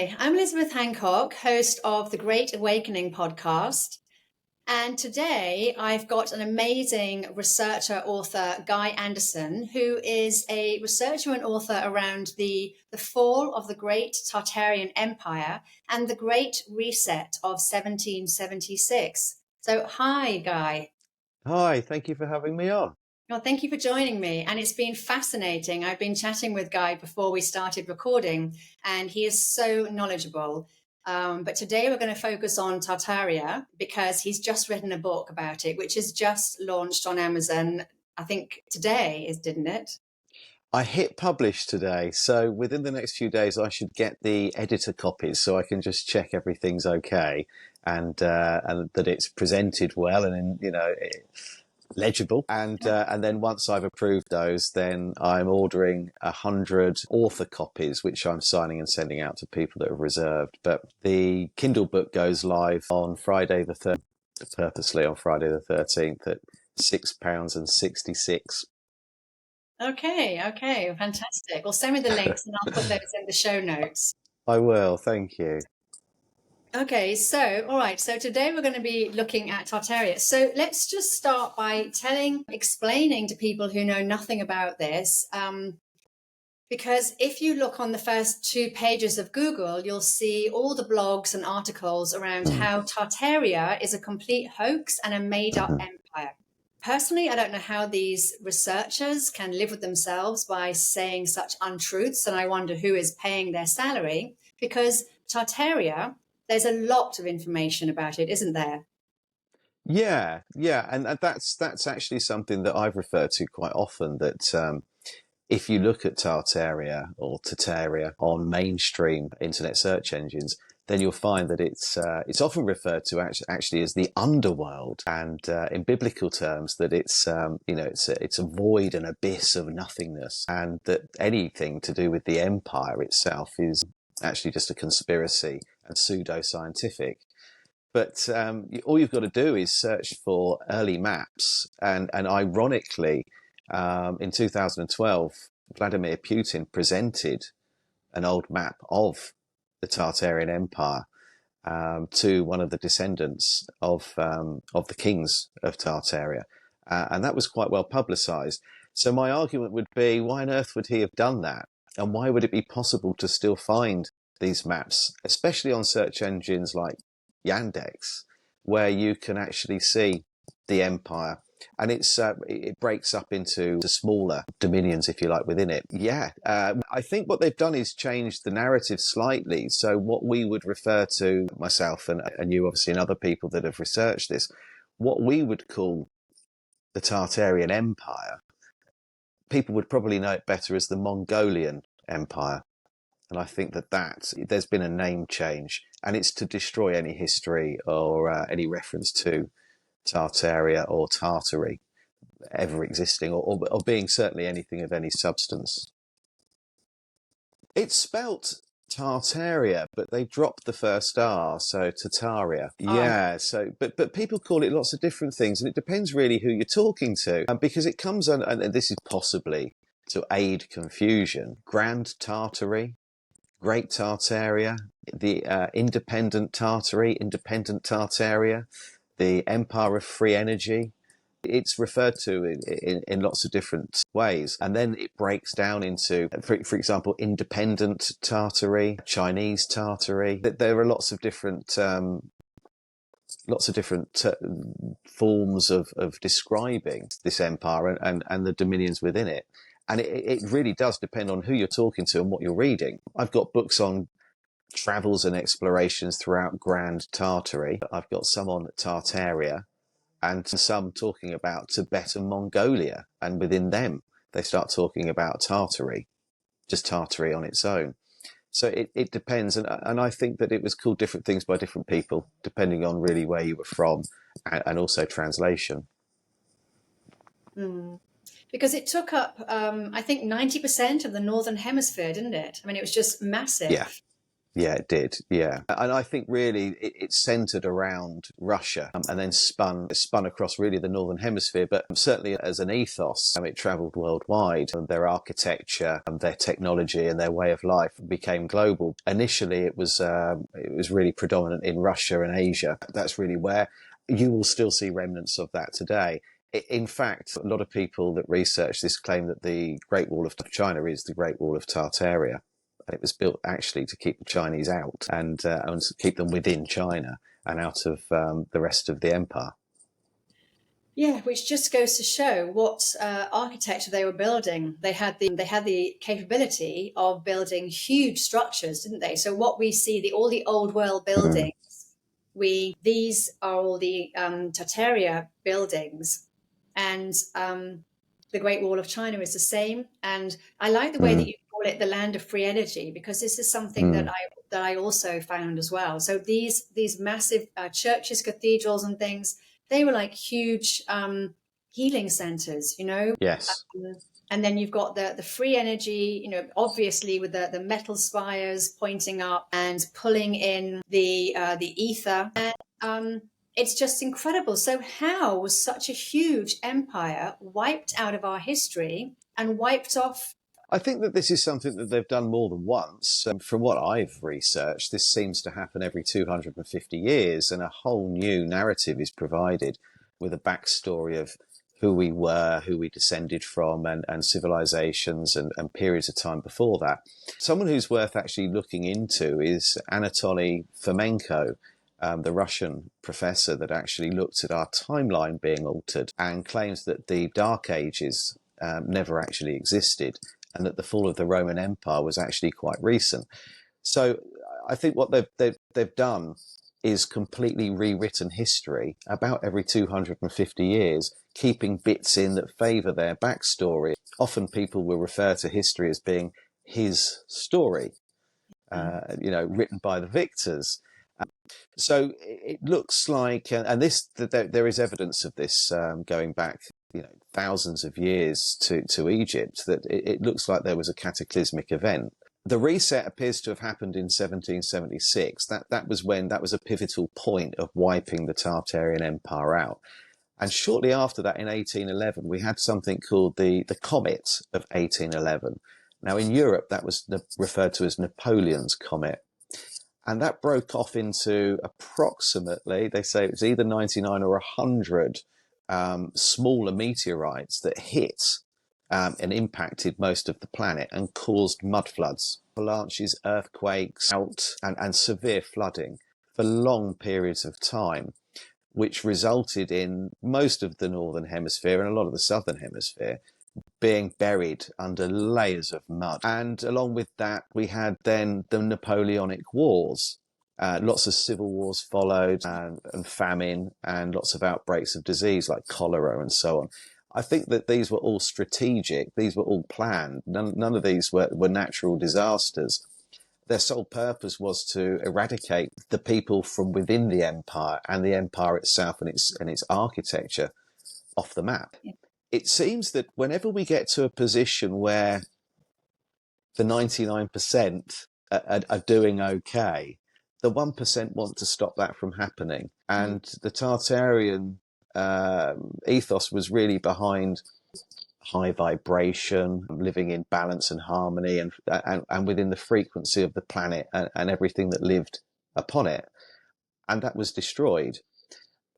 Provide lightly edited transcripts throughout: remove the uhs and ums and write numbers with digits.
Hi, I'm Elisabeth Hancock, host of the Great Awakening podcast. And today I've got an amazing researcher, author, Guy Anderson, who is a researcher and author around the fall of the Great Tartarian Empire and the Great Reset of 1776. So, hi, Guy. Hi, thank you for having me on. Well, thank you for joining me. And it's been fascinating. I've been chatting with Guy before we started recording, and he is so knowledgeable. But today we're going to focus on Tartaria because he's just written a book about it, which is just launched on Amazon. I think today didn't it? I hit publish today, so within the next few days I should get the editor copies so I can just check everything's okay and that it's presented well and legible. And then once I've approved those, then I'm ordering 100 author copies, which I'm signing and sending out to people that have reserved. But the Kindle book goes live on Friday the 3rd, purposely on Friday the 13th at £6.66. Okay, fantastic. Well, send me the links and I'll put those in the show notes. I will, thank you. Okay, all right. So today we're going to be looking at Tartaria. So let's just start by explaining to people who know nothing about this. Because if you look on the first 2 pages of Google, you'll see all the blogs and articles around how Tartaria is a complete hoax and a made-up empire. Personally, I don't know how these researchers can live with themselves by saying such untruths, and I wonder who is paying their salary, because Tartaria, there's a lot of information about it, isn't there? Yeah, and that's actually something that I've referred to quite often, that if you look at Tartaria or Tartaria on mainstream internet search engines, then you'll find that it's often referred to actually as the underworld, and in biblical terms that it's a void, an abyss of nothingness, and that anything to do with the empire itself is actually just a conspiracy and pseudo-scientific. But all you've got to do is search for early maps, and ironically, in 2012, Vladimir Putin presented an old map of the Tartarian Empire to one of the descendants of the kings of Tartaria, and that was quite well publicised. So my argument would be, why on earth would he have done that, and why would it be possible to still find these maps, especially on search engines like Yandex, where you can actually see the empire, and it breaks up into smaller dominions, if you like, within it. I think what they've done is change the narrative slightly. So what we would refer to, myself and you obviously and other people that have researched this, what we would call the Tartarian Empire, people would probably know it better as the Mongolian Empire. And I think that there's been a name change, and it's to destroy any history or any reference to Tartaria or Tartary ever existing, or being certainly anything of any substance. It's spelt Tartaria, but they dropped the first R, so Tartaria. Yeah, so but people call it lots of different things, and it depends really who you're talking to, because it comes on, and this is possibly to aid confusion, Grand Tartary, Great Tartaria, the Independent Tartary, Independent Tartaria, the Empire of Free Energy. It's referred to in lots of different ways. And then it breaks down into, for example, Independent Tartary, Chinese Tartary. There are lots of different forms of describing this empire and the dominions within it. And it really does depend on who you're talking to and what you're reading. I've got books on travels and explorations throughout Grand Tartary. I've got some on Tartaria, and some talking about Tibet and Mongolia. And within them, they start talking about Tartary, just Tartary on its own. So it depends. And I think that it was called different things by different people, depending on really where you were from and also translation. Because it took up, I think, 90% of the Northern Hemisphere, didn't it? I mean, it was just massive. Yeah, it did. Yeah, and I think really it centered around Russia, and then spun across really the northern hemisphere. But certainly as an ethos, it travelled worldwide. Their architecture, their technology, and their way of life became global. Initially, it was really predominant in Russia and Asia. That's really where you will still see remnants of that today. In fact, a lot of people that research this claim that the Great Wall of China is the Great Wall of Tartaria. And it was built actually to keep the Chinese out and keep them within China and out of the rest of the empire. Yeah, which just goes to show what architecture they were building. They had the capability of building huge structures, didn't they? So what we see, all the old world buildings, these are all the Tartaria buildings, and the Great Wall of China is the same. And I like the way that you call it the land of free energy, because this is something that I also found as well. So these massive churches, cathedrals, and things, they were like huge healing centers, you know. Yes. And then you've got the free energy, you know, obviously with the metal spires pointing up and pulling in the ether. And it's just incredible. So how was such a huge empire wiped out of our history and wiped off? I think that this is something that they've done more than once. From what I've researched, this seems to happen every 250 years, and a whole new narrative is provided with a backstory of who we were, who we descended from, and civilizations and periods of time before that. Someone who's worth actually looking into is Anatoly Fomenko, the Russian professor that actually looked at our timeline being altered and claims that the Dark Ages never actually existed, and that the fall of the Roman Empire was actually quite recent. So I think what they've done is completely rewritten history about every 250 years, keeping bits in that favour their backstory. Often people will refer to history as being his story, written by the victors. So it looks like, and there is evidence of this going back, thousands of years to Egypt, that it looks like there was a cataclysmic event. The reset appears to have happened in 1776. That was a pivotal point of wiping the Tartarian Empire out. And shortly after that, in 1811, we had something called the Comet of 1811. Now, in Europe, that was referred to as Napoleon's Comet. And that broke off into approximately, they say it was either 99 or 100 smaller meteorites that hit and impacted most of the planet and caused mud floods, avalanches, earthquakes, and severe flooding for long periods of time, which resulted in most of the northern hemisphere and a lot of the southern hemisphere being buried under layers of mud. And along with that, we had then the Napoleonic Wars. Lots of civil wars followed, and famine, and lots of outbreaks of disease like cholera and so on. I think that these were all strategic. These were all planned. None of these were natural disasters. Their sole purpose was to eradicate the people from within the empire and the empire itself and its architecture off the map. It seems that whenever we get to a position where the 99% are doing okay, the 1% want to stop that from happening. And the Tartarian ethos was really behind high vibration, living in balance and harmony, and within the frequency of the planet and everything that lived upon it. And that was destroyed.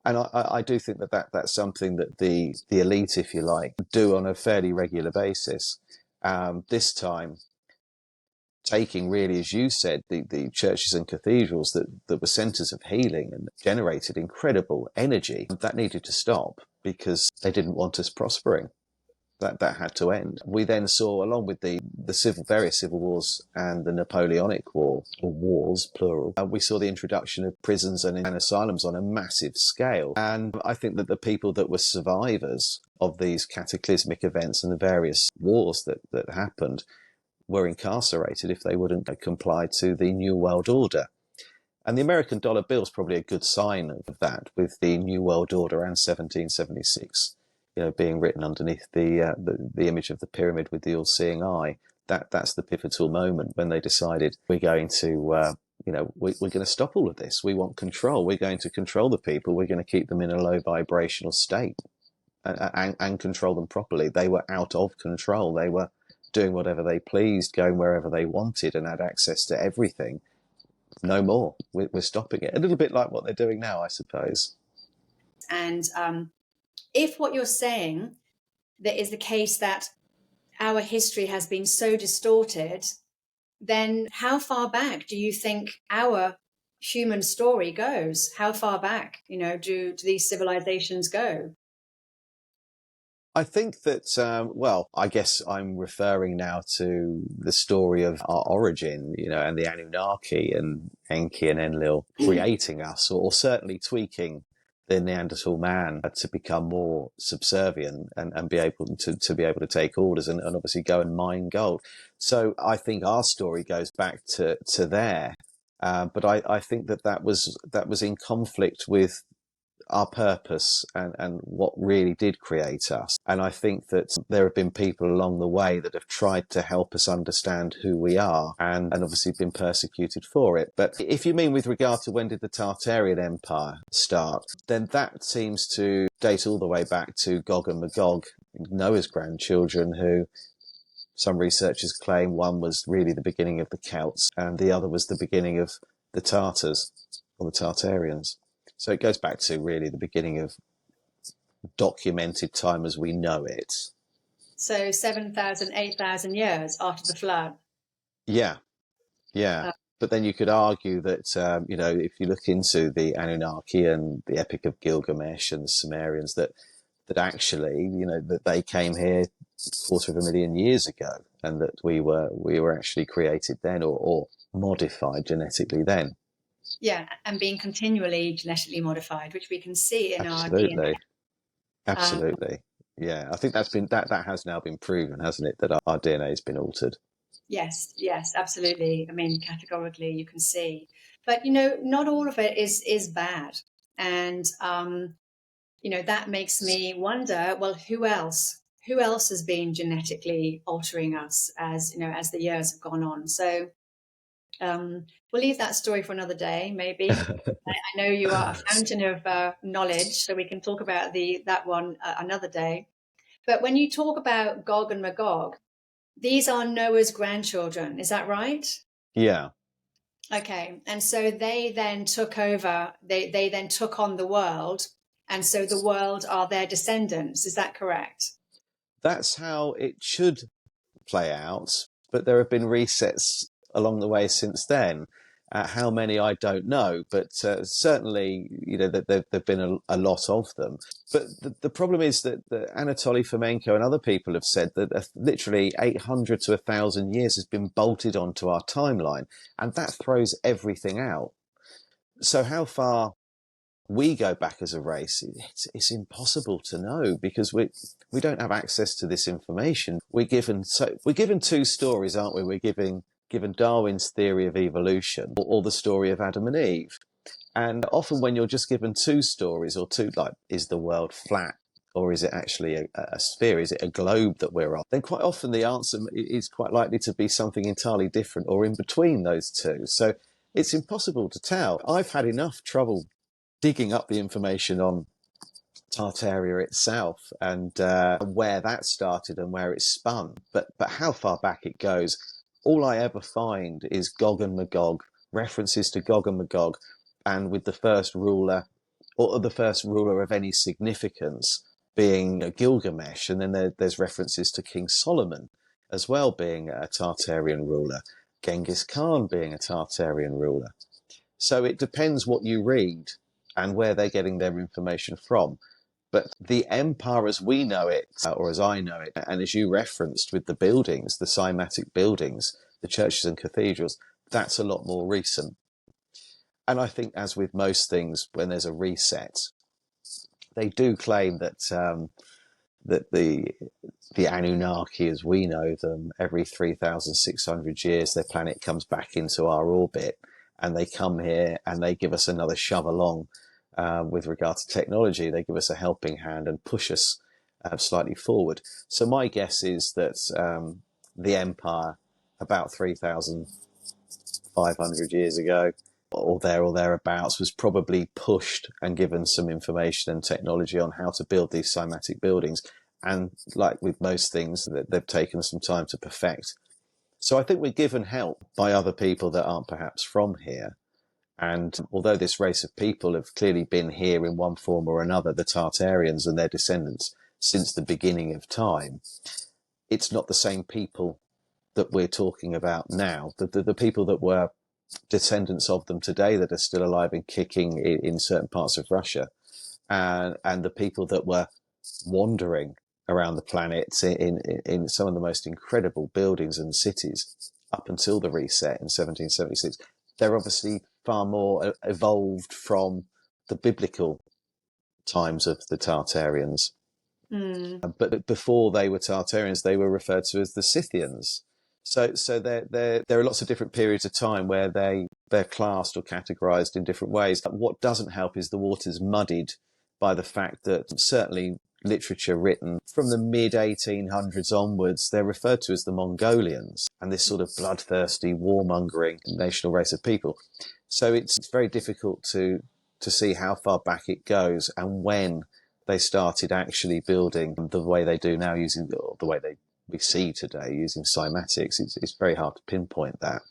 And I do think that's something that the elite, if you like, do on a fairly regular basis. This time, taking really, as you said, the churches and cathedrals that were centres of healing and generated incredible energy, that needed to stop because they didn't want us prospering. That had to end. We then saw, along with the various civil wars and the Napoleonic War, or wars, plural, we saw the introduction of prisons and asylums on a massive scale. And I think that the people that were survivors of these cataclysmic events and the various wars that happened were incarcerated if they wouldn't comply to the New World Order. And the American dollar bill is probably a good sign of that, with the New World Order and 1776. Being written underneath the image of the pyramid with the all-seeing eye. That's the pivotal moment when they decided we're going to we're going to stop all of this. We want control. We're going to control the people. We're going to keep them in a low vibrational state and control them properly. They were out of control. They were doing whatever they pleased, going wherever they wanted, and had access to everything. No more. We're stopping it. A little bit like what they're doing now, I suppose. And if what you're saying that is the case, that our history has been so distorted, then how far back do you think our human story goes? How far back, do these civilizations go? I think that, I guess I'm referring now to the story of our origin, and the Anunnaki and Enki and Enlil creating us, or certainly tweaking the Neanderthal man to become more subservient and be able to be able to take orders and obviously go and mine gold. So I think our story goes back to there. But I think that was in conflict with our purpose and what really did create us. And I think that there have been people along the way that have tried to help us understand who we are and obviously been persecuted for it. But if you mean with regard to when did the Tartarian Empire start, then that seems to date all the way back to Gog and Magog, Noah's grandchildren, who some researchers claim one was really the beginning of the Celts and the other was the beginning of the Tartars or the Tartarians. So it goes back to really the beginning of documented time as we know it. So 7,000, 8,000 years after the flood. Yeah. But then you could argue that, if you look into the Anunnaki and the Epic of Gilgamesh and the Sumerians, that actually, that they came here 250,000 years ago and that we were actually created then or modified genetically then. Yeah, and being continually genetically modified, which we can see in our DNA. Absolutely. Yeah, I think that has now been proven, hasn't it, that our DNA has been altered. Yes, absolutely. I mean, categorically, you can see. But, not all of it is bad. And, that makes me wonder, well, who else? Who else has been genetically altering us as the years have gone on? So we'll leave that story for another day, maybe. I know you are a fountain of knowledge, so we can talk about that one another day. But when you talk about Gog and Magog, these are Noah's grandchildren, is that right? Yeah. Okay, and so they then took over, they then took on the world, and so the world are their descendants, is that correct? That's how it should play out, but there have been resets along the way since then. How many, I don't know, but certainly, there have been a lot of them. But the problem is that Anatoly Fomenko and other people have said that literally 800 to 1,000 years has been bolted onto our timeline, and that throws everything out. So how far we go back as a race, it's impossible to know because we don't have access to this information. We're given two stories, aren't we? We're given Darwin's theory of evolution or the story of Adam and Eve. And often when you're just given two stories or two, like, is the world flat or is it actually a sphere? Is it a globe that we're on? Then quite often the answer is quite likely to be something entirely different or in between those two. So it's impossible to tell. I've had enough trouble digging up the information on Tartaria itself and where that started and where it spun. But how far back it goes, all I ever find is Gog and Magog, references to Gog and Magog, and with the first ruler, or the first ruler of any significance being Gilgamesh, and then there's references to King Solomon as well being a Tartarian ruler, Genghis Khan being a Tartarian ruler. So it depends what you read and where they're getting their information from. But the empire as we know it, or as I know it, and as you referenced with the buildings, the cymatic buildings, the churches and cathedrals, that's a lot more recent. And I think, as with most things, when there's a reset, they do claim that that the Anunnaki, as we know them, every 3,600 years, their planet comes back into our orbit, and they come here and they give us another shove along. With regard to technology, they give us a helping hand and push us slightly forward. So my guess is that the empire, about 3,000, 500 years ago, or thereabouts, was probably pushed and given some information and technology on how to build these cymatic buildings. And like with most things, they've taken some time to perfect. So I think we're given help by other people that aren't perhaps from here. And although this race of people have clearly been here in one form or another, the Tartarians and their descendants, since the beginning of time, it's not the same people that we're talking about now. The people that were descendants of them today that are still alive and kicking in certain parts of Russia, and the people that were wandering around the planet in some of the most incredible buildings and cities up until the reset in 1776, they're obviously far more evolved from the biblical times of the Tartarians. But before they were Tartarians, they were referred to as the Scythians. So there are lots of different periods of time where they're classed or categorized in different ways. What doesn't help is the water's muddied by the fact that certainly literature written from the mid-1800s onwards, they're referred to as the Mongolians, and this sort of bloodthirsty, warmongering national race of people. So it's very difficult to see how far back it goes and when they started actually building the way they do now, using the way we see today, using cymatics. It's very hard to pinpoint that.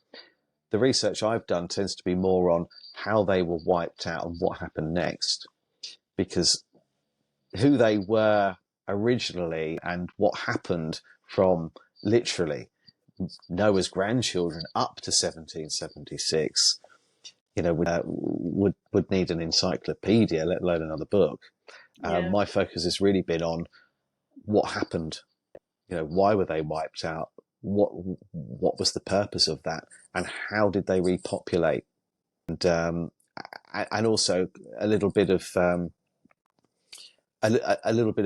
The research I've done tends to be more on how they were wiped out and what happened next, because who they were originally and what happened from literally Noah's grandchildren up to 1776, would need an encyclopedia, let alone another book. My focus has really been on what happened. Why were they wiped out? What was the purpose of that, and how did they repopulate? And also a little bit of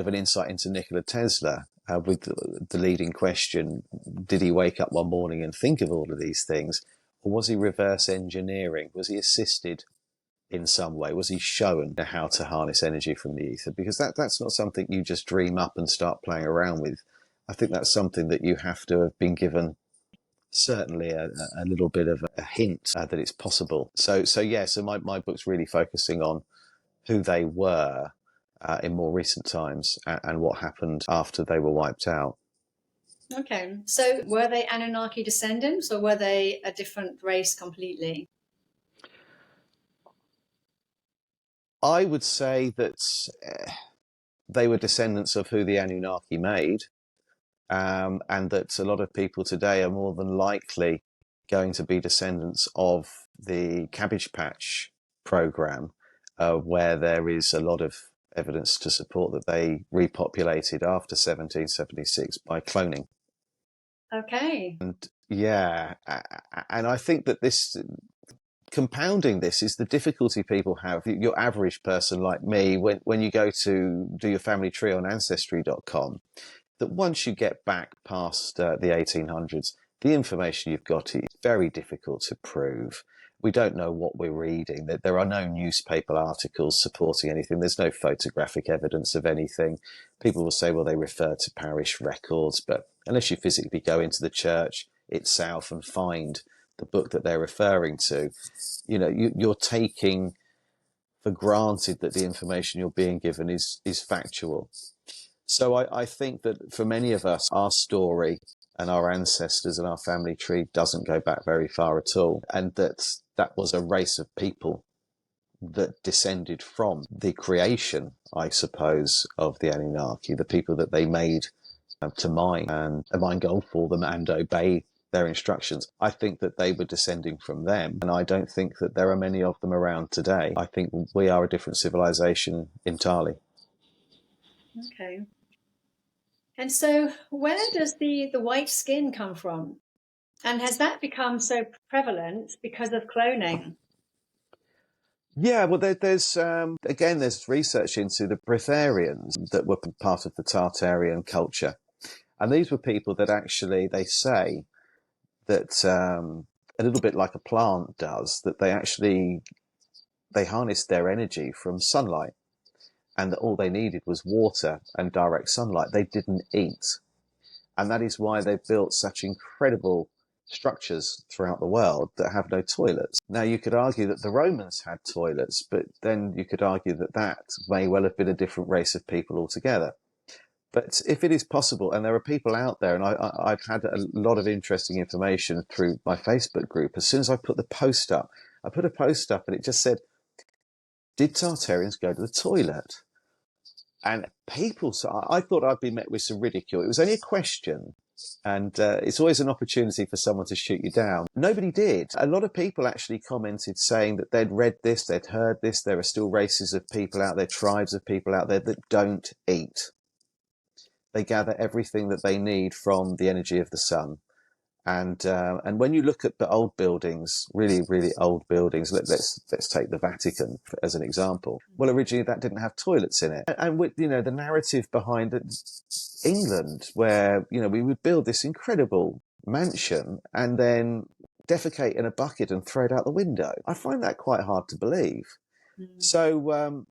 an insight into Nikola Tesla, with the leading question: did he wake up one morning and think of all of these things, or was he reverse engineering? Was he assisted in some way? Was he shown how to harness energy from the ether? Because that's not something you just dream up and start playing around with. I think that's something that you have to have been given certainly a little bit of a hint that it's possible. So my book's really focusing on who they were in more recent times and what happened after they were wiped out. Okay, so were they Anunnaki descendants, or were they a different race completely? I would say that they were descendants of who the Anunnaki made, and that a lot of people today are more than likely going to be descendants of the Cabbage Patch program, where there is a lot of evidence to support that they repopulated after 1776 by cloning. Okay. And I think that this, compounding this, is the difficulty people have. Your average person like me, when you go to do your family tree on Ancestry.com, that once you get back past the 1800s, the information you've got is very difficult to prove. We don't know what we're reading. There are no newspaper articles supporting anything. There's no photographic evidence of anything. People will say, well, they refer to parish records, but unless you physically go into the church itself and find the book that they're referring to, you're taking for granted that the information you're being given is factual. So I think that for many of us, our story and our ancestors and our family tree doesn't go back very far at all. And that was a race of people that descended from the creation, I suppose, of the Anunnaki, the people that they made to mine and mine gold for them and obey their instructions. I think that they were descending from them, and I don't think that there are many of them around today. I think we are a different civilization entirely. Okay. And so where does the white skin come from? And has that become so prevalent because of cloning? Yeah, well, there's research into the Breatharians that were part of the Tartarian culture. And these were people that actually, they say that a little bit like a plant does, that they harnessed their energy from sunlight, and that all they needed was water and direct sunlight. They didn't eat. And that is why they built such incredible structures throughout the world that have no toilets. Now, you could argue that the Romans had toilets, but then you could argue that that may well have been a different race of people altogether. But if it is possible, and there are people out there, and I've had a lot of interesting information through my Facebook group. As soon as I put the post up, I put a post up and it just said, did Tartarians go to the toilet? And people, so I thought I'd be met with some ridicule. It was only a question. And it's always an opportunity for someone to shoot you down. Nobody did. A lot of people actually commented saying that they'd read this, they'd heard this. There are still races of people out there, tribes of people out there that don't eat. They gather everything that they need from the energy of the sun. And when you look at the old buildings, really, really old buildings, let's take the Vatican as an example. Well, originally that didn't have toilets in it. And with, you know, the narrative behind it, England, where, you know, we would build this incredible mansion and then defecate in a bucket and throw it out the window. I find that quite hard to believe. Mm. So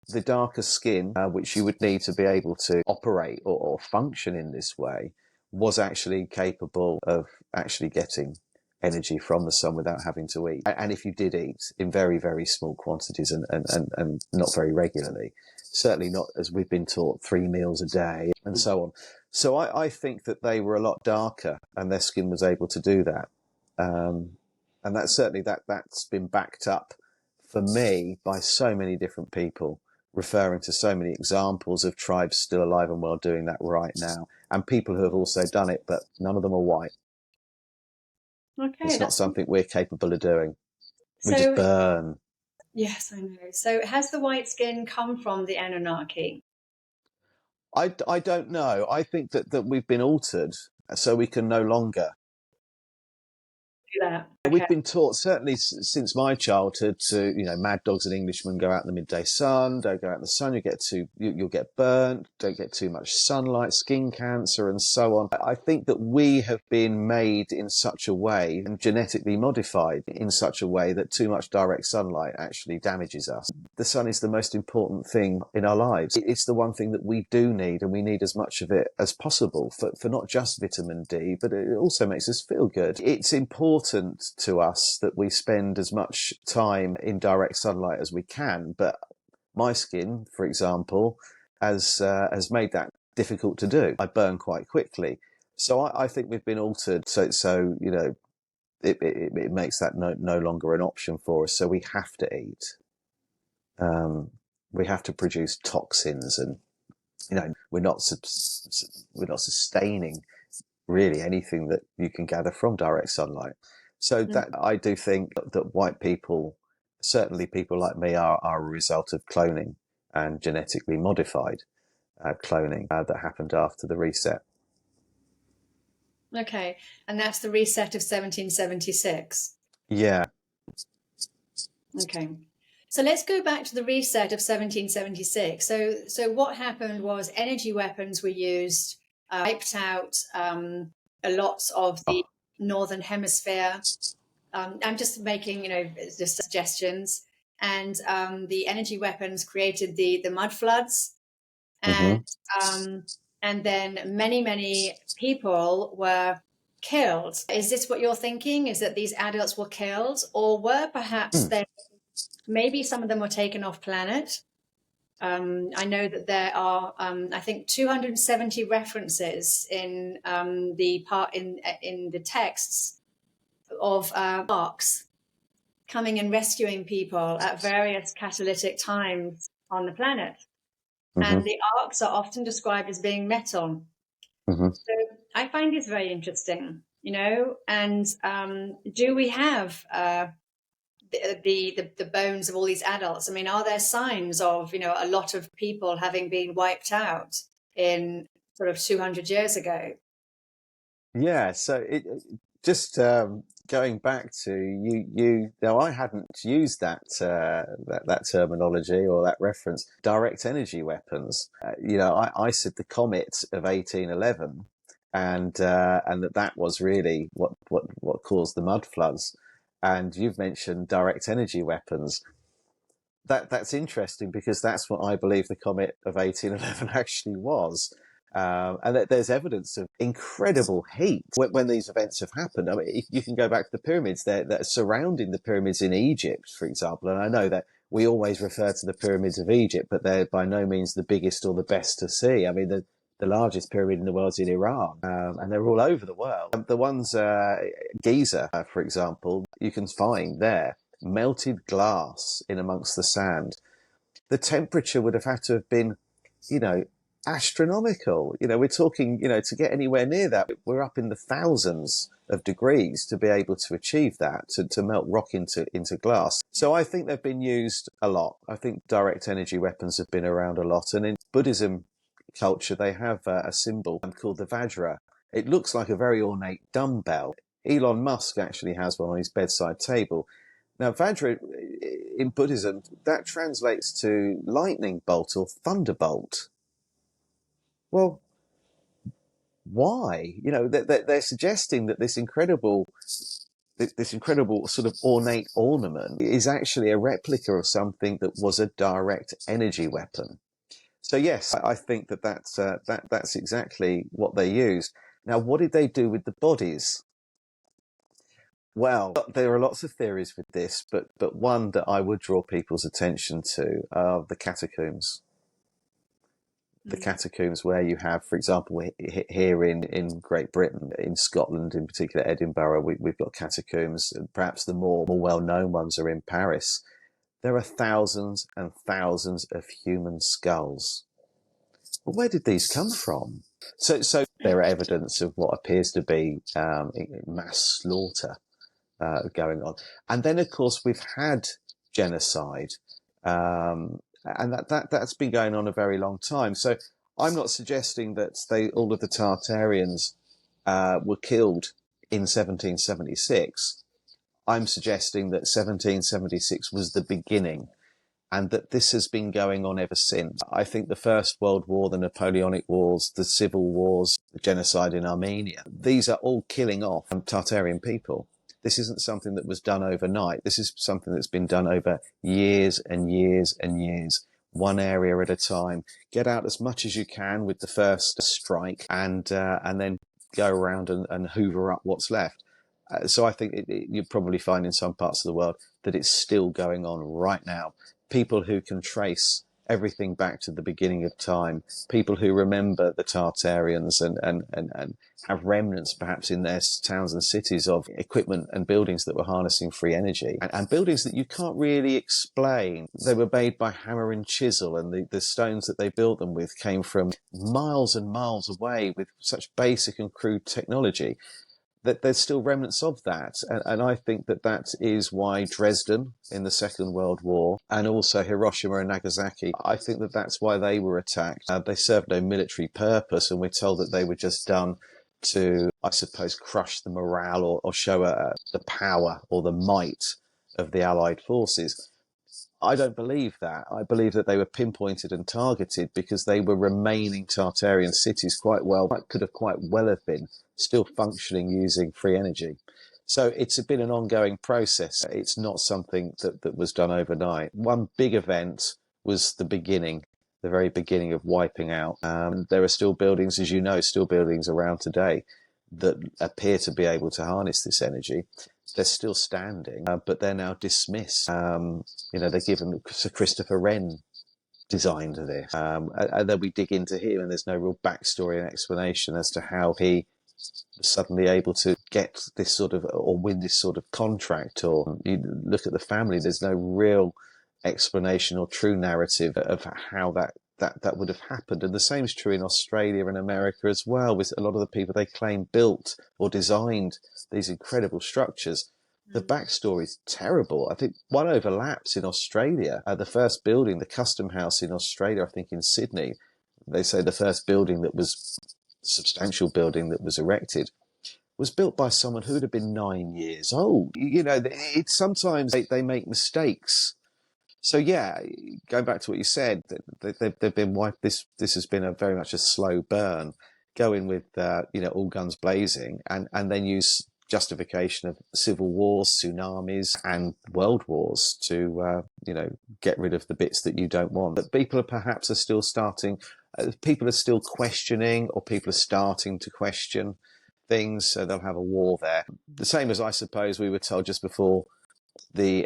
the darker skin, which you would need to be able to operate or function in this way, was actually capable of actually getting energy from the sun without having to eat. And if you did eat in very, very small quantities and not very regularly, certainly not, as we've been taught, 3 meals a day and so on. So I think that they were a lot darker and their skin was able to do that. And that's certainly that's been backed up for me by so many different people, referring to so many examples of tribes still alive and well doing that right now, and people who have also done it, but none of them are white. Okay, it's not something we're capable of doing. We just burn. Yes, I know. So has the white skin come from the Anunnaki? I don't know. I think that we've been altered so we can no longer that. Okay. We've been taught, certainly since my childhood, to, you know, mad dogs and Englishmen, go out in the midday sun, don't go out in the sun, you'll get burnt, don't get too much sunlight, skin cancer and so on. I think that we have been made in such a way and genetically modified in such a way that too much direct sunlight actually damages us. The sun is the most important thing in our lives. It's the one thing that we do need, and we need as much of it as possible for not just vitamin D, but it also makes us feel good. It's important to us that we spend as much time in direct sunlight as we can, but my skin, for example, has made that difficult to do. I burn quite quickly, so I think we've been altered. So you know, it makes that no longer an option for us. So we have to eat. We have to produce toxins, and you know, we're not sustaining really anything that you can gather from direct sunlight. So that I do think that white people, certainly people like me, are a result of cloning and genetically modified cloning that happened after the reset. Okay, and that's the reset of 1776. Yeah. Okay. So let's go back to the reset of 1776. So what happened was energy weapons were used, wiped out a lot of the northern hemisphere. I'm just making, you know, just suggestions. And the energy weapons created the mud floods, and then many people were killed. Is this what you're thinking? Is that these adults were killed, or were perhaps they? Maybe some of them were taken off planet. I know that there are, I think, 270 references in in the texts of arcs coming and rescuing people at various catalytic times on the planet. And the arcs are often described as being metal. So I find this very interesting, you know. And do we have the bones of all these adults? I mean, are there signs of, you know, a lot of people having been wiped out in sort of 200 years ago? Yeah. So it just going back to you. Now, I hadn't used that terminology or that reference. Direct energy weapons. You know, I said the comet of 1811, and that was really what caused the mud floods. And you've mentioned direct energy weapons. That's interesting, because that's what I believe the comet of 1811 actually was. And there's evidence of incredible heat when these events have happened. I mean, if you can go back to the pyramids that are surrounding the pyramids in Egypt, for example, and I know that we always refer to the pyramids of Egypt, but they're by no means the biggest or the best to see. I mean, the largest pyramid in the world is in Iran, and they're all over the world. The ones, Giza, for example, you can find there melted glass in amongst the sand. The temperature would have had to have been, you know, astronomical. You know, we're talking, you know, to get anywhere near that, we're up in the thousands of degrees to be able to achieve that, to melt rock into glass. So I think they've been used a lot. I think direct energy weapons have been around a lot. And in Buddhism culture, they have a symbol called the Vajra. It looks like a very ornate dumbbell. Elon Musk actually has one on his bedside table. Now, Vajra in Buddhism, that translates to lightning bolt or thunderbolt. Well, why? You know, they're suggesting that this incredible sort of ornate ornament is actually a replica of something that was a direct energy weapon. So yes, I think that's exactly what they used. Now, what did they do with the bodies? Well, there are lots of theories with this, but one that I would draw people's attention to are the catacombs. The catacombs where you have, for example, here in Great Britain, in Scotland, in particular Edinburgh, we've got catacombs, and perhaps the more well-known ones are in Paris. There are thousands and thousands of human skulls. But where did these come from? So there are evidence of what appears to be mass slaughter going on. And then, of course, we've had genocide. And that's been going on a very long time. So I'm not suggesting that all of the Tartarians were killed in 1776. I'm suggesting that 1776 was the beginning, and that this has been going on ever since. I think the First World War, the Napoleonic Wars, the Civil Wars, the genocide in Armenia, these are all killing off Tartarian people. This isn't something that was done overnight. This is something that's been done over years and years and years, one area at a time. Get out as much as you can with the first strike, and then go around and hoover up what's left. So I think you probably find in some parts of the world that it's still going on right now. People who can trace everything back to the beginning of time, people who remember the Tartarians and have remnants perhaps in their towns and cities of equipment and buildings that were harnessing free energy, and buildings that you can't really explain. They were made by hammer and chisel, and the stones that they built them with came from miles and miles away with such basic and crude technology. That there's still remnants of that. And I think that is why Dresden in the Second World War, and also Hiroshima and Nagasaki, I think that's why they were attacked. They served no military purpose, and we're told that they were just done to, I suppose, crush the morale or show the power or the might of the Allied forces. I don't believe that. I believe that they were pinpointed and targeted because they were remaining Tartarian cities could have quite well have been still functioning using free energy. So it's been an ongoing process. It's not something that was done overnight. One big event was the very beginning of wiping out. There are still buildings, as you know, around today that appear to be able to harness this energy. They're still standing, but they're now dismissed. They're given Sir Christopher Wren designed this. And then we dig into him, and there's no real backstory and explanation as to how he was suddenly able to get this sort of, or win this sort of contract. Or you look at the family, there's no real explanation or true narrative of how that would have happened. And the same is true in Australia and America as well, with a lot of the people they claim built or designed these incredible structures. The backstory is terrible. I think one overlaps in Australia. The first building, the Custom House in Australia, I think in Sydney, they say the first building that was substantial building that was erected was built by someone who would have been 9 years old. It's sometimes they make mistakes. So yeah, going back to what you said, they've been wiped. This has been very much a slow burn. Go in with all guns blazing, and then use justification of civil wars, tsunamis, and world wars to get rid of the bits that you don't want. But people are still starting people are still questioning, or people are starting to question things, so they'll have a war there. The same as I suppose we were told just before the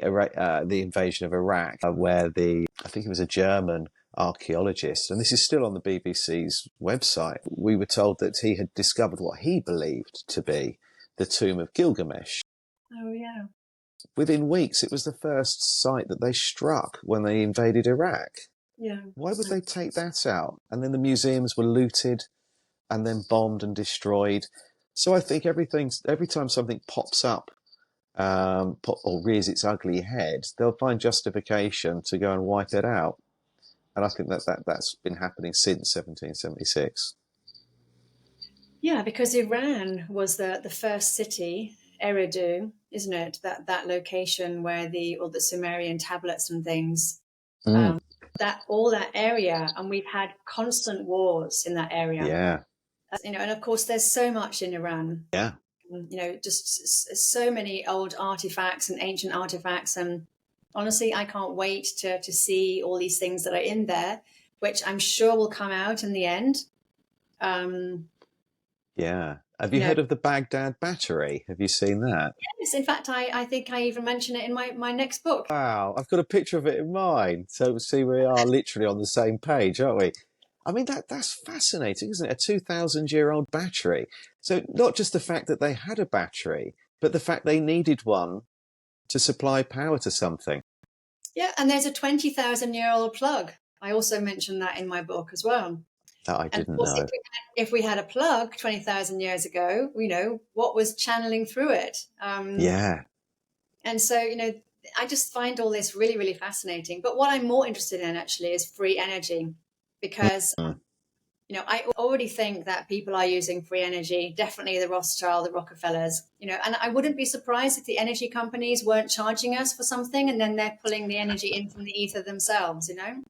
invasion of Iraq, where I think it was a German archaeologist, and this is still on the BBC's website, we were told that he had discovered what he believed to be the tomb of Gilgamesh. Oh, yeah. Within weeks, it was the first site that they struck when they invaded Iraq. Yeah. Why would they take that out? And then the museums were looted and then bombed and destroyed. So I think every time something pops up or rears its ugly head, they'll find justification to go and wipe it out. And I think that's been happening since 1776. Yeah, because Iran was the first city, Eridu, isn't it? That location where all the Sumerian tablets and things, Mm. that all that area, and we've had constant wars in that area. Yeah. And of course, there's so much in Iran. Yeah. Just so many old artifacts and ancient artifacts, and honestly, I can't wait to see all these things that are in there, which I'm sure will come out in the end. Yeah. Have you heard of the Baghdad Battery? Have you seen that? Yes, in fact, I think I even mention it in my next book. Wow, I've got a picture of it in mine. So see, we are literally on the same page, aren't we? I mean, that's fascinating, isn't it? A 2,000-year-old battery. So not just the fact that they had a battery, but the fact they needed one to supply power to something. Yeah, and there's a 20,000-year-old plug. I also mentioned that in my book as well. That I didn't know. If we had a plug 20,000 years ago, what was channeling through it. Yeah. And so, I just find all this really, really fascinating. But what I'm more interested in actually is free energy, because, I already think that people are using free energy, definitely the Rothschild, the Rockefellers, and I wouldn't be surprised if the energy companies weren't charging us for something and then they're pulling the energy in from the ether themselves, And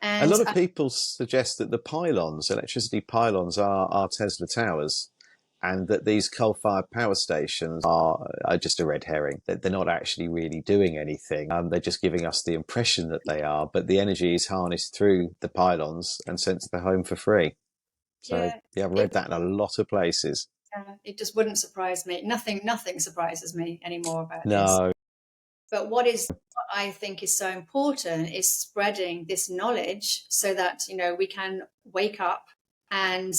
a lot of people suggest that the electricity pylons are Tesla towers, and that these coal-fired power stations are just a red herring. They're not actually really doing anything. They're just giving us the impression that they are, but the energy is harnessed through the pylons and sent to the home for free. So yeah, I've read that in a lot of places. It just wouldn't surprise me. Nothing surprises me anymore about this. No. But what I think is so important is spreading this knowledge so that, we can wake up and,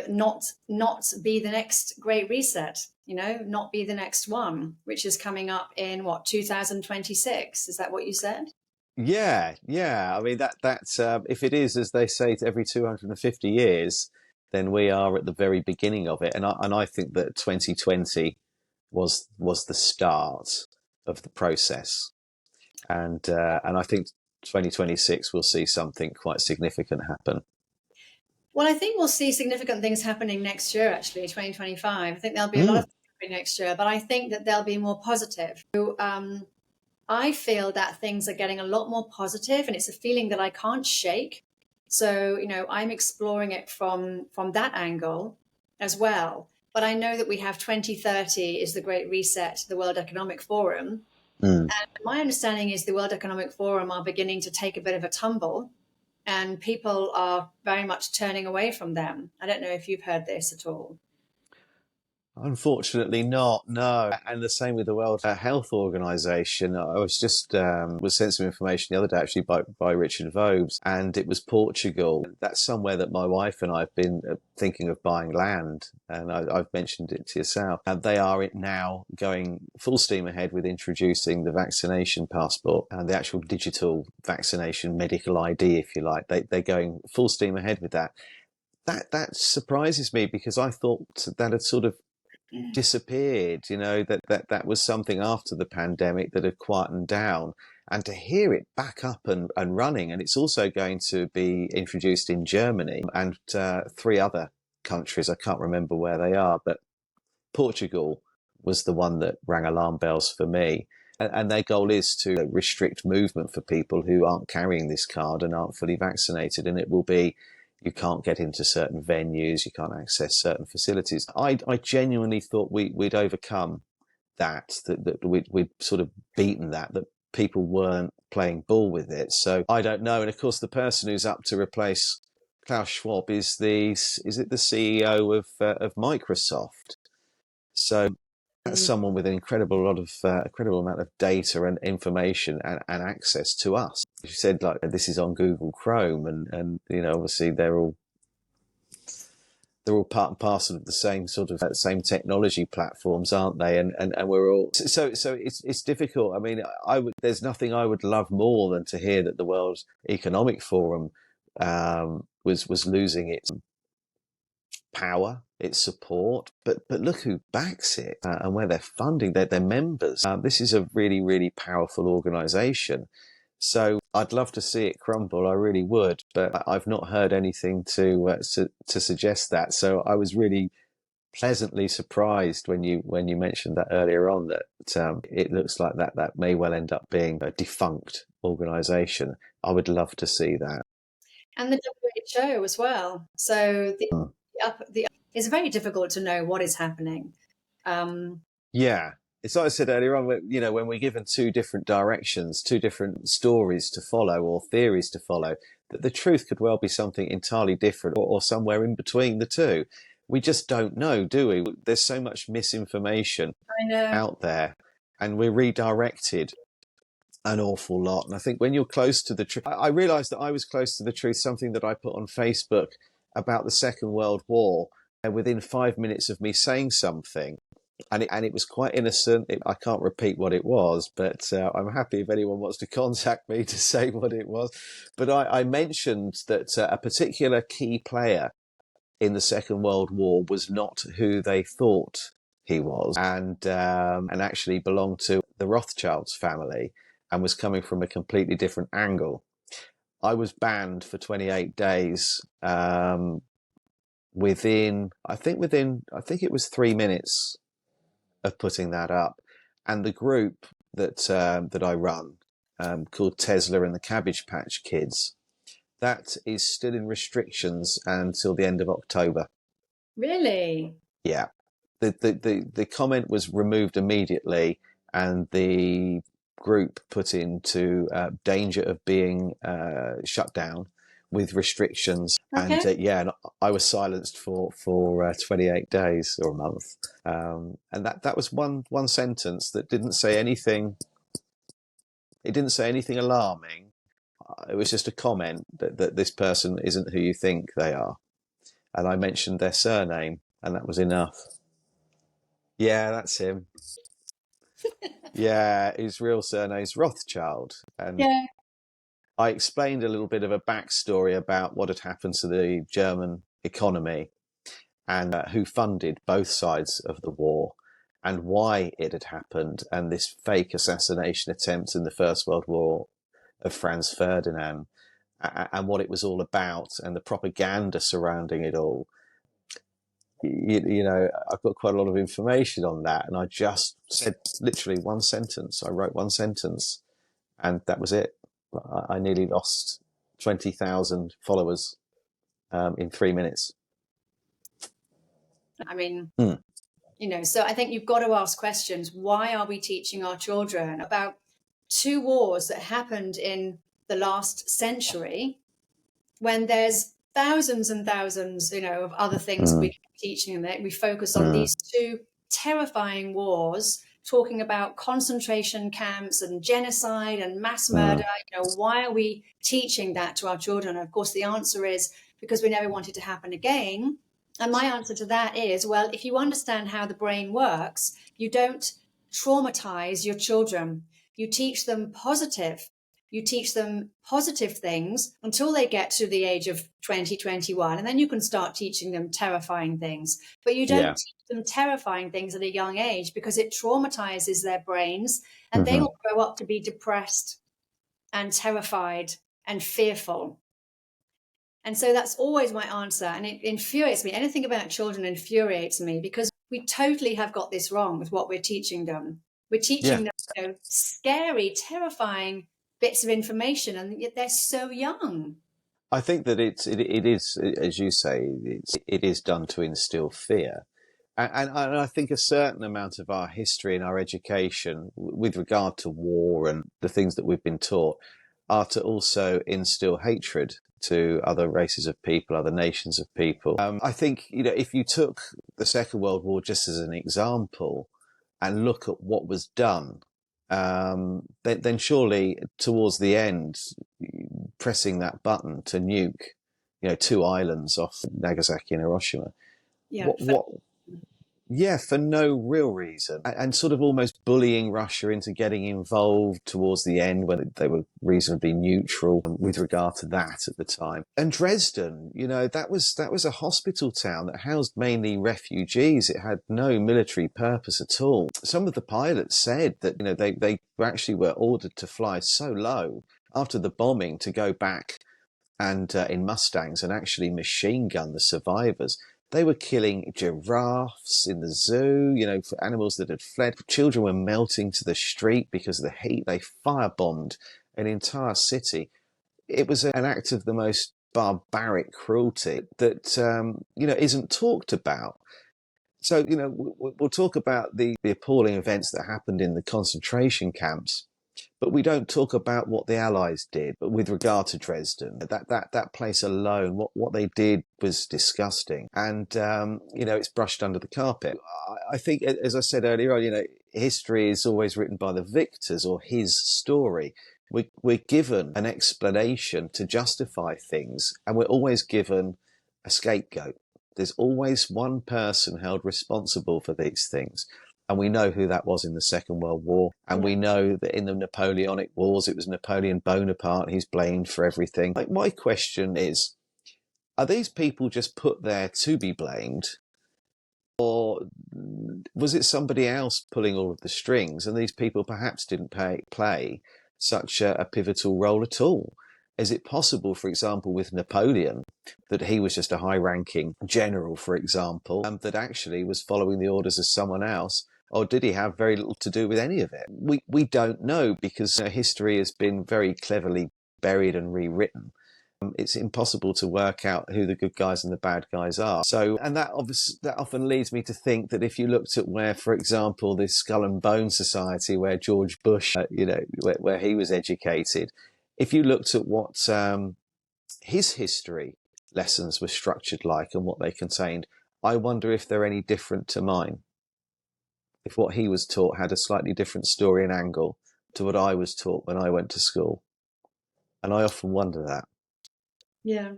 not be the next great reset, not be the next one, which is coming up in 2026. Is that what you said? Yeah. I mean, that's if it is, as they say, every 250 years, then we are at the very beginning of it. And I think that 2020 was the start of the process, and I think 2026 will see something quite significant happen. Well, I think we'll see significant things happening next year, actually, 2025. I think there'll be a lot of things happening next year, but I think that they'll be more positive. So, I feel that things are getting a lot more positive, and it's a feeling that I can't shake. So, I'm exploring it from that angle as well. But I know that we have 2030 is the Great Reset, the World Economic Forum. And my understanding is the World Economic Forum are beginning to take a bit of a tumble, and people are very much turning away from them. I don't know if you've heard this at all. Unfortunately not, no. And the same with the World Health Organization. I was just was sent some information the other day actually by Richard Vobes, and it was Portugal. That's somewhere that my wife and I have been thinking of buying land, and I've mentioned it to yourself. And they are now going full steam ahead with introducing the vaccination passport and the actual digital vaccination medical ID, if you like. They're going full steam ahead with that. That surprises me, because I thought that had sort of disappeared, that was something after the pandemic that had quietened down, and to hear it back up and running. And it's also going to be introduced in Germany and 3 other countries. I can't remember where they are, but Portugal was the one that rang alarm bells for me. And their goal is to restrict movement for people who aren't carrying this card and aren't fully vaccinated. And it will be, you can't get into certain venues, you can't access certain facilities. I genuinely thought we'd overcome that we'd sort of beaten that people weren't playing ball with it. So I don't know. And of course, the person who's up to replace Klaus Schwab is it the CEO of Microsoft? So that's someone with an incredible amount of data and information and access to us. You said like this is on Google Chrome, and obviously they're all part and parcel of the same sort of same technology platforms, aren't they? And we're all so it's difficult. I mean, there's nothing I would love more than to hear that the World Economic Forum was losing its power, its support, but look who backs it and where they're funding their members. This is a really, really powerful organisation. So I'd love to see it crumble. I really would, but I've not heard anything to suggest that. So I was really pleasantly surprised when you mentioned that earlier on, that it looks like that may well end up being a defunct organisation. I would love to see that. And the WHO as well. So it's very difficult to know what is happening. Yeah. It's like I said earlier on, when we're given two different directions, two different stories to follow or theories to follow, that the truth could well be something entirely different or somewhere in between the two. We just don't know, do we? There's so much misinformation out there, and we're redirected an awful lot. And I think when you're close to the truth, I realised that I was close to the truth, something that I put on Facebook about the Second World War, and within 5 minutes of me saying something, and it was quite innocent. I can't repeat what it was, but I'm happy if anyone wants to contact me to say what it was. But I mentioned that a particular key player in the Second World War was not who they thought he was, and actually belonged to the Rothschilds family and was coming from a completely different angle. I was banned for 28 days within I think it was 3 minutes of putting that up. And the group that I run, called Tesla and the Cabbage Patch Kids, that is still in restrictions until the end of October. Really? Yeah. The comment was removed immediately, and the group put into danger of being shut down with restrictions. Okay. And I was silenced for 28 days or a month. And that was one sentence that didn't say anything. It didn't say anything alarming. It was just a comment that this person isn't who you think they are. And I mentioned their surname, and that was enough. Yeah, that's him. Yeah, his real surname's Rothschild. And yeah. I explained a little bit of a backstory about what had happened to the German economy, and who funded both sides of the war, and why it had happened, and this fake assassination attempt in the First World War of Franz Ferdinand, and what it was all about, and the propaganda surrounding it all. I've got quite a lot of information on that, and I just said literally one sentence. I wrote one sentence, and that was it. I nearly lost 20,000 followers in 3 minutes. I mean, so I think you've got to ask questions. Why are we teaching our children about two wars that happened in the last century, when there's thousands and thousands, of other things we can be teaching them? We focus on these two terrifying wars, talking about concentration camps and genocide and mass murder. Why are we teaching that to our children? And of course, the answer is because we never want it to happen again. And my answer to that is, well, if you understand how the brain works, you don't traumatize your children. You teach them positive. You teach them positive things until they get to the age of 20, 21, and then you can start teaching them terrifying things. But you don't teach them terrifying things at a young age, because it traumatizes their brains, and they will grow up to be depressed and terrified and fearful. And so that's always my answer. And it infuriates me. Anything about children infuriates me, because we totally have got this wrong with what we're teaching them. We're teaching them scary, terrifying bits of information, and yet they're so young. I think that it is, as you say, it is done to instill fear. And I think a certain amount of our history and our education with regard to war and the things that we've been taught are to also instill hatred to other races of people, other nations of people. I think, if you took the Second World War just as an example and look at what was done, then surely towards the end, pressing that button to nuke, 2 islands off Nagasaki and Hiroshima, Yeah. what yeah, for no real reason. And sort of almost bullying Russia into getting involved towards the end when they were reasonably neutral with regard to that at the time. And Dresden, that was a hospital town that housed mainly refugees. It had no military purpose at all. Some of the pilots said that, they actually were ordered to fly so low after the bombing to go back and in Mustangs and actually machine gun the survivors. They were killing giraffes in the zoo, for animals that had fled. Children were melting to the street because of the heat. They firebombed an entire city. It was an act of the most barbaric cruelty that, isn't talked about. So, we'll talk about the appalling events that happened in the concentration camps, but we don't talk about what the Allies did. But with regard to Dresden, that place alone, what they did was disgusting, and it's brushed under the carpet. I think, as I said earlier on, history is always written by the victors or his story. We're given an explanation to justify things, and we're always given a scapegoat. There's always one person held responsible for these things. And we know who that was in the Second World War. And we know that in the Napoleonic Wars, it was Napoleon Bonaparte. He's blamed for everything. Like, my question is, are these people just put there to be blamed? Or was it somebody else pulling all of the strings? And these people perhaps didn't play such a pivotal role at all. Is it possible, for example, with Napoleon, that he was just a high-ranking general, for example, that actually was following the orders of someone else? Or did he have very little to do with any of it? We don't know, because history has been very cleverly buried and rewritten. It's impossible to work out who the good guys and the bad guys are. So, and that often leads me to think that if you looked at where, for example, this Skull and Bone Society, where George Bush, where he was educated, if you looked at what his history lessons were structured like and what they contained, I wonder if they're any different to mine. If what he was taught had a slightly different story and angle to what I was taught when I went to school. And I often wonder that. Yeah.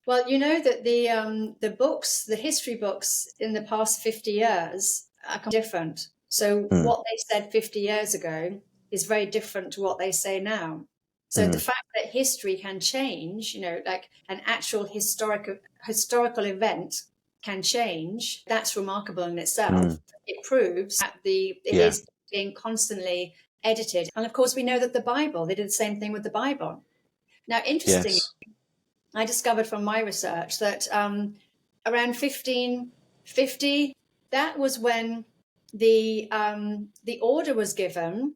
Well, you know that the books, the history books in the past 50 years are different. So what they said 50 years ago is very different to what they say now. So the fact that history can change, like an actual historical event can change, that's remarkable in itself. It proves that it is being constantly edited. And of course, we know that the Bible, they did the same thing with the Bible. Now, interestingly, I discovered from my research that around 1550, that was when the order was given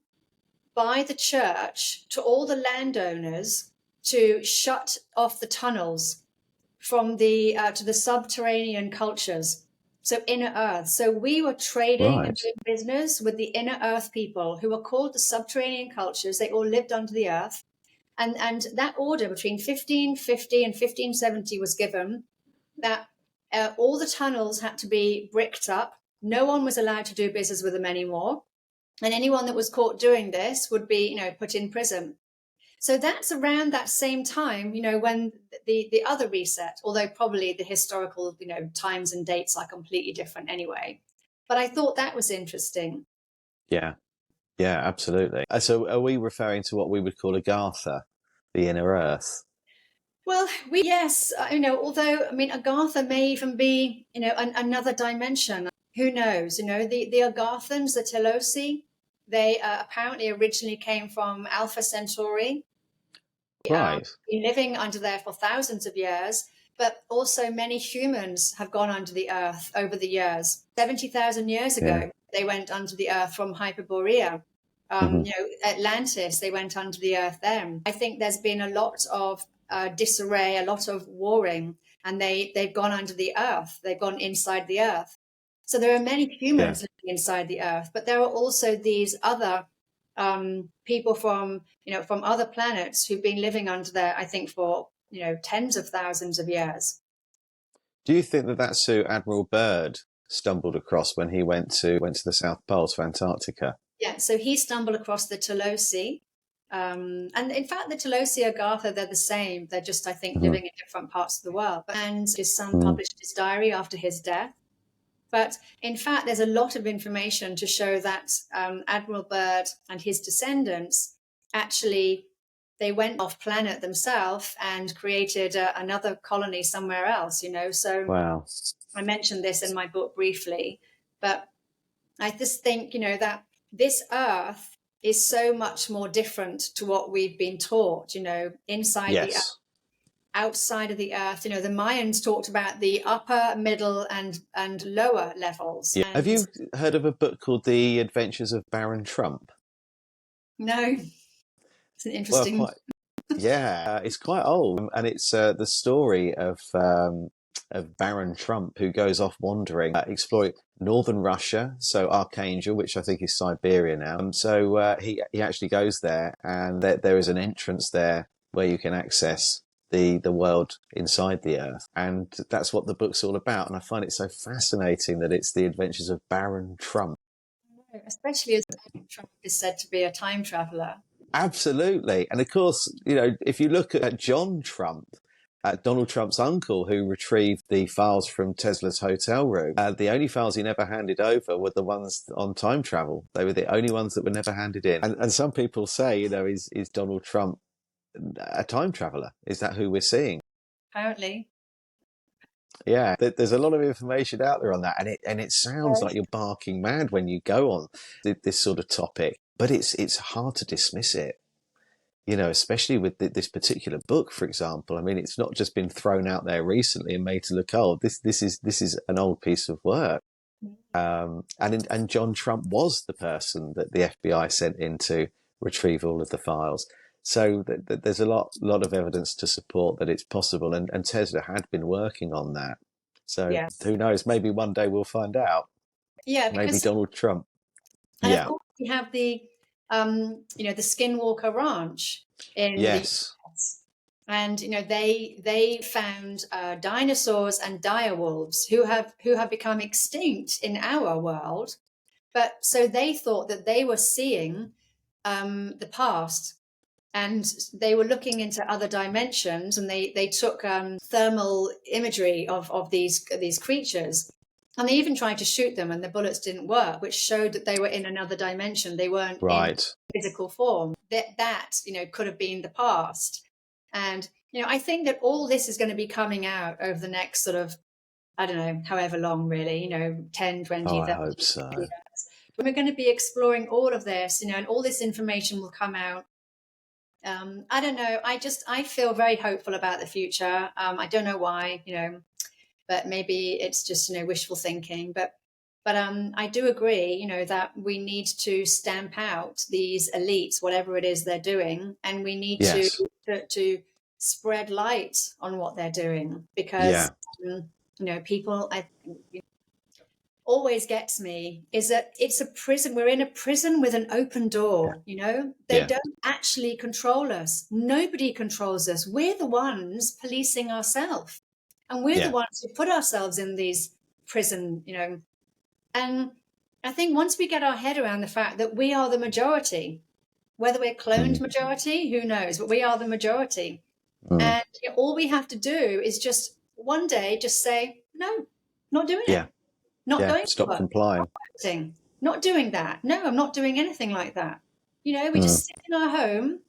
by the church to all the landowners to shut off the tunnels from the to the subterranean cultures, so inner earth. So we were trading and doing business with the inner earth people, who were called the subterranean cultures. They all lived under the earth. And that order between 1550 and 1570 was given, that all the tunnels had to be bricked up. No one was allowed to do business with them anymore. And anyone that was caught doing this would be, put in prison. So that's around that same time, when the other reset, although probably the historical, times and dates are completely different anyway. But I thought that was interesting. Yeah. Yeah, absolutely. So are we referring to what we would call Agartha, the inner earth? Well, yes, although, Agartha may even be, another dimension. Who knows? The Agarthans, the Telosi, they apparently originally came from Alpha Centauri. Right. Been living under there for thousands of years, but also many humans have gone under the earth over the years. 70,000 years ago, they went under the earth from Hyperborea. Atlantis, they went under the earth then. I think there's been a lot of disarray, a lot of warring, and they've gone under the earth. They've gone inside the earth. So there are many Yeah. humans living inside the Earth, but there are also these other people from, from other planets who've been living under there, I think, for, tens of thousands of years. Do you think that that's who Admiral Byrd stumbled across when he went to the South Pole, to Antarctica? Yeah, so he stumbled across the Tolosi. And in fact, the Tolosi Agartha, they're the same. They're just, I think, Mhm. living in different parts of the world. And his son Mm. published his diary after his death. But in fact, there's a lot of information to show that Admiral Byrd and his descendants actually, they went off planet themselves and created another colony somewhere else, So Wow. I mentioned this in my book briefly, but I just think, that this earth is so much more different to what we've been taught, inside the Yes. outside of the earth. The Mayans talked about the upper, middle, and lower levels. Yeah. Have And you heard of a book called The Adventures of Baron Trump? no, it's an Well, interesting. quite. Yeah, it's quite old, and it's the story of Baron Trump, who goes off wandering, exploring northern Russia, so Archangel, which I think is Siberia now. And so he actually goes there, and there is an entrance there where you can access the world inside the Earth, and that's what the book's all about. And I find it so fascinating that it's the adventures of Baron Trump. Especially as Trump is said to be a time traveler. Absolutely. And of course, if you look at John Trump, Donald Trump's uncle, who retrieved the files from Tesla's hotel room, the only files he never handed over were the ones on time travel. They were the only ones that were never handed in. And some people say, is Donald Trump a time traveler? Is that who we're seeing? Apparently. Yeah, there's a lot of information out there on that, and it sounds like you're barking mad when you go on this sort of topic, but it's hard to dismiss it. Especially with this particular book, for example. I mean, it's not just been thrown out there recently and made to look old. This is an old piece of work. And John Trump was the person that the FBI sent in to retrieve all of the files. So there's a lot of evidence to support that it's possible. And Tesla had been working on that. So Yeah. who knows? Maybe one day we'll find out. Yeah, Maybe because, Donald Trump. and of Yeah. course we have the the Skinwalker Ranch in the Yes. US. And they found dinosaurs and direwolves who have become extinct in our world. But so they thought that they were seeing the past, and they were looking into other dimensions, and they took thermal imagery of these creatures, and they even tried to shoot them, and the bullets didn't work, which showed that they were in another dimension. They weren't in Right. physical form. That could have been the past. And I think that all this is going to be coming out over the next sort of, I don't know, however long, really, 10, 20, Oh, I 30 hope so. years. We're going to be exploring all of this, and all this information will come out. I don't know. I feel very hopeful about the future. I don't know why, but maybe it's just, wishful thinking. But I do agree, that we need to stamp out these elites, whatever it is they're doing, and we need Yes. to spread light on what they're doing, because Yeah. people, always gets me is that it's a prison. We're in a prison with an open Yeah. door. They Yeah. don't actually control us. Nobody controls us. We're the ones policing ourselves, and we're the Yeah. ones who put ourselves in these prison. And I think once we get our head around the fact that we are the majority, whether we're cloned Mm. majority, who knows, but we are the majority. Mm. And all we have to do is just one day just say, no, not doing it. Yeah. Not Yeah. going to Stop work, complying. not doing that. No, I'm not doing anything like that. We just sit in our home,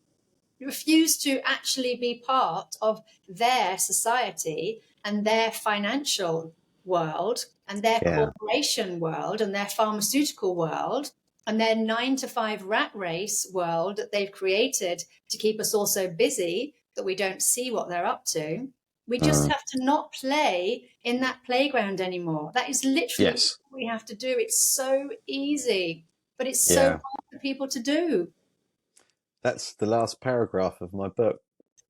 refuse to actually be part of their society and their financial world and their Yeah. corporation world and their pharmaceutical world and their 9-to-5 rat race world that they've created to keep us all so busy that we don't see what they're up to. We just have to not play in that playground anymore. That is literally Yes. what we have to do. It's so easy, but it's so Yeah. hard for people to do. That's the last paragraph of my book.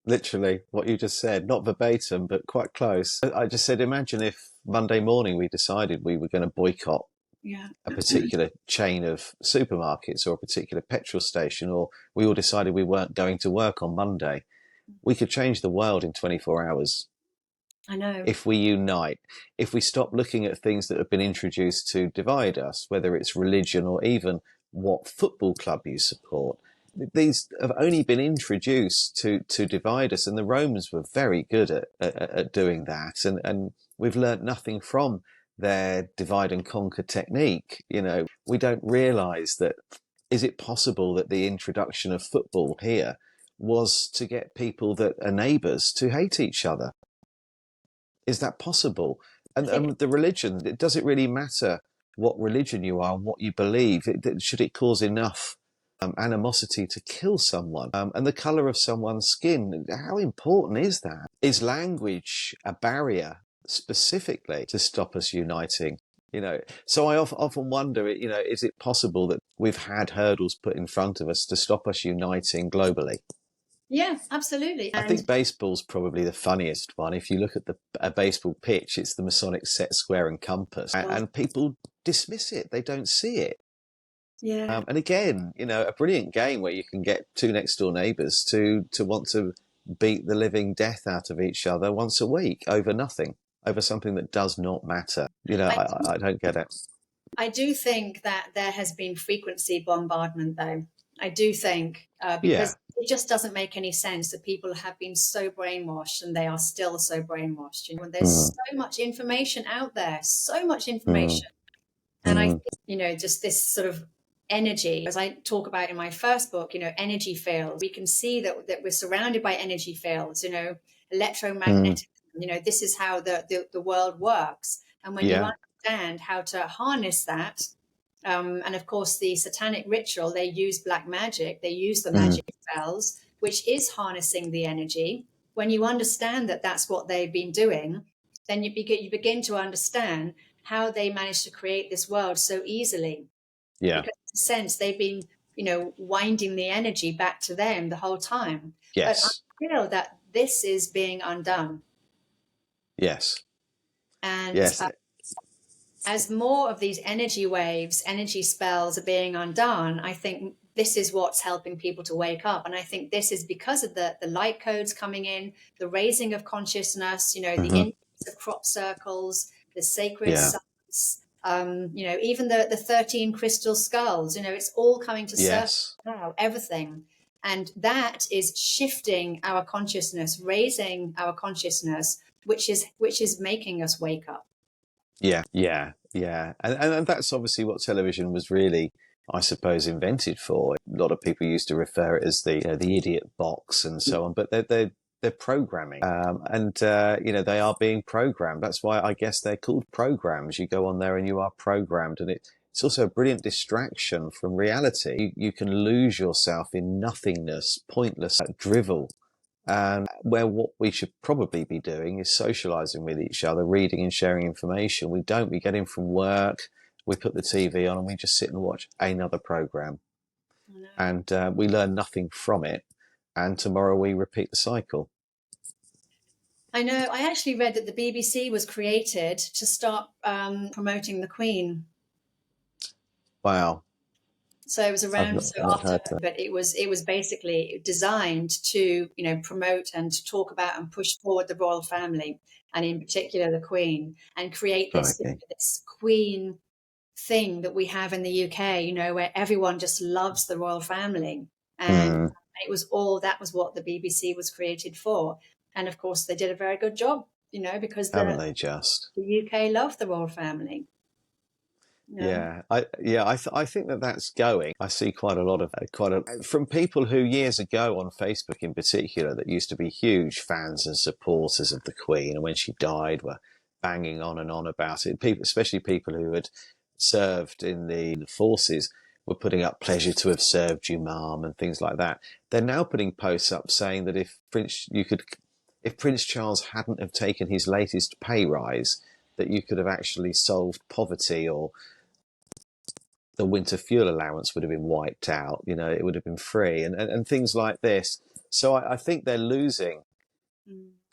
literally what you just said, not verbatim, but quite close. I just said, imagine if Monday morning we decided we were going to boycott Yeah. a particular chain of supermarkets or a particular petrol station, or we all decided we weren't going to work on Monday. We could change the world in 24 hours. I know. If we unite, if we stop looking at things that have been introduced to divide us, whether it's religion or even what football club you support, these have only been introduced to divide us, and the Romans were very good at doing that, and we've learnt nothing from their divide and conquer technique. You know, we don't realize that. Is it possible that the introduction of football here was to get people that are neighbours to hate each other? Is that possible? I think, And the religion, does it really matter what religion you are and what you believe? Should it cause enough animosity to kill someone? And the colour of someone's skin, how important is that? Is language a barrier specifically to stop us uniting? You know, so I often wonder, you know, is it possible that we've had hurdles put in front of us to stop us uniting globally? yeah, absolutely. I And think baseball's probably the funniest one. If you look at a baseball pitch, it's the Masonic set, square, and compass, and people dismiss it. They don't see it. yeah, And again, you know, a brilliant game where you can get two next door neighbours to want to beat the living death out of each other once a week over nothing, over something that does not matter. You know, I I don't get it. I do think that there has been frequency bombardment, though. I do think Yeah. because it just doesn't make any sense that people have been so brainwashed and they are still so brainwashed. You know, and there's Mm, so much information out there, so much mm, information, and I mm, think, you know, just this sort of energy, as I talk about in my first book, you know, energy fields. We can see that we're surrounded by energy fields. You know, mm. electromagnetic. You know, this is how the world works, and when you Yeah. understand how to harness that, and of course, the satanic ritual, they use black magic, they use the Mm, magic spells, which is harnessing the energy. When you understand that that's what they've been doing, then you begin to understand how they managed to create this world so easily. yeah. Because in a sense, they've been, you know, winding the energy back to them the whole time. But I Yes. feel that this is being undone. Yes. And Yes. as more of these energy waves, energy spells are being undone, I think this is what's helping people to wake up. And I think this is because of the light codes coming in, the raising of consciousness, you know, the Hmm. increase of crop circles, the sacred Yeah. sites, you know, even the 13 crystal skulls, you know, it's all coming to surface Yes. now, everything. And that is shifting our consciousness, raising our consciousness, which is making us wake up. Yeah, yeah, yeah, and that's obviously what television was really, I suppose, invented for. A lot of people used to refer it as the the idiot box and so on, but they're programming, and you know they are being programmed. That's why I guess they're called programs. You go on there and you are programmed, and it's also a brilliant distraction from reality. You can lose yourself in nothingness, pointless drivel, and where what we should probably be doing is socializing with each other, reading and sharing information. We don't. We get in from work, we put the TV on, and we just sit and watch another program, I know. and we learn nothing from it. And tomorrow we repeat the cycle. I know. I actually read that the BBC was created to start promoting the Queen. Wow, So it was I've around so not after heard her, that. but it was basically designed to, you know, promote and to talk about and push forward the royal family, and in particular the Queen, and create this, you know, Crikey. this Queen thing that we have in the UK, you know, where everyone just loves the royal family. And Mm, it was all that was what the BBC was created for. And of course, they did a very good job, you know, because haven't the, they just? the UK loved the royal family. You know, I think that that's going. I see quite a lot of quite a from people who years ago on Facebook in particular that used to be huge fans and supporters of the Queen, and when she died were banging on and on about it. People, especially people who had served in the forces, were putting up "pleasure to have served you, ma'am" and things like that. They're now putting posts up saying that if Prince Charles hadn't have taken his latest pay rise, that you could have actually solved poverty, or the winter fuel allowance would have been wiped out. You know, it would have been free, and things like this. So I think they're losing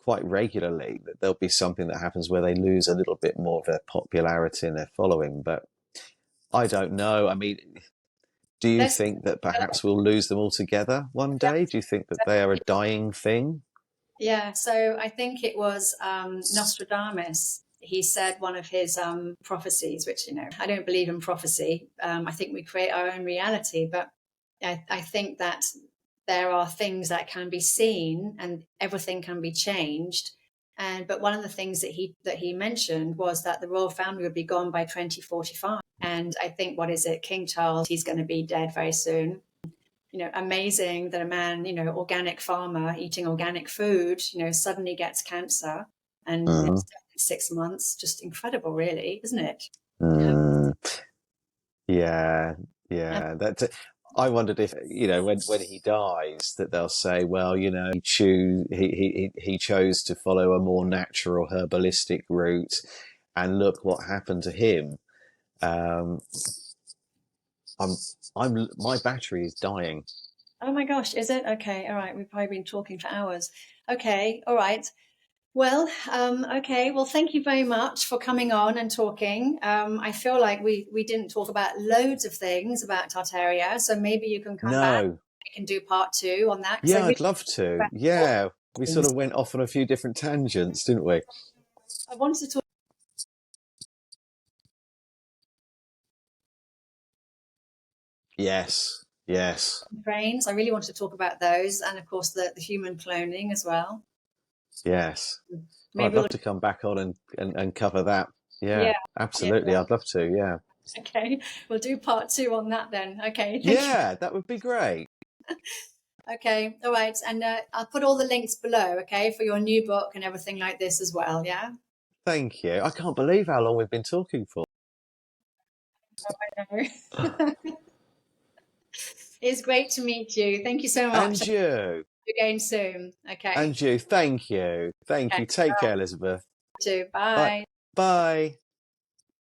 quite regularly. That there'll be something that happens where they lose a little bit more of their popularity and their following. But I don't know. I mean, do you Let's, think that perhaps we'll lose them altogether one day? Do you think that they are a dying thing? yeah, so I think it was Nostradamus. He said one of his prophecies, which, I don't believe in prophecy. I think we create our own reality, but I think that there are things that can be seen and everything can be changed. But one of the things that he mentioned was that the royal family would be gone by 2045. And I think, what is it, King Charles, he's going to be dead very soon. Amazing that a man, organic farmer eating organic food, suddenly gets cancer and Mm. it's 6 months. Just incredible, really, isn't it? Mm. Yeah, yeah. That I wondered if when he dies that they'll say, well, he chose to follow a more natural herbalistic route, and look what happened to him. Um, my battery is dying. Oh my gosh, is it? Okay, all right. We've probably been talking for hours. Okay, all right. Well, okay. Well, thank you very much for coming on and talking. I feel like we didn't talk about loads of things about Tartaria, so maybe you can come back. No, We can do part 2 on that because I yeah, really I'd love to. Yeah, we sort of went off on a few different tangents, didn't we? I wanted to talk Yes, yes, about brains. I really wanted to talk about those, and of course the human cloning as well. yes. Oh, I'd Maybe we'll, love to come back on and cover that. yeah, Yeah, yeah. absolutely. I'd love to. Yeah. Okay, we'll do part 2 on that then. Okay, thank you. Yeah, that would be great. Okay, all right, and I'll put all the links below. Okay, for your new book and everything like this as well. Yeah. Thank you. I can't believe how long we've been talking for. It's great to meet you. Thank you so much. And you. Again soon. Okay. And you. Thank you. Thank Okay. you. Take care, Elizabeth. You too. Bye. Bye. Bye.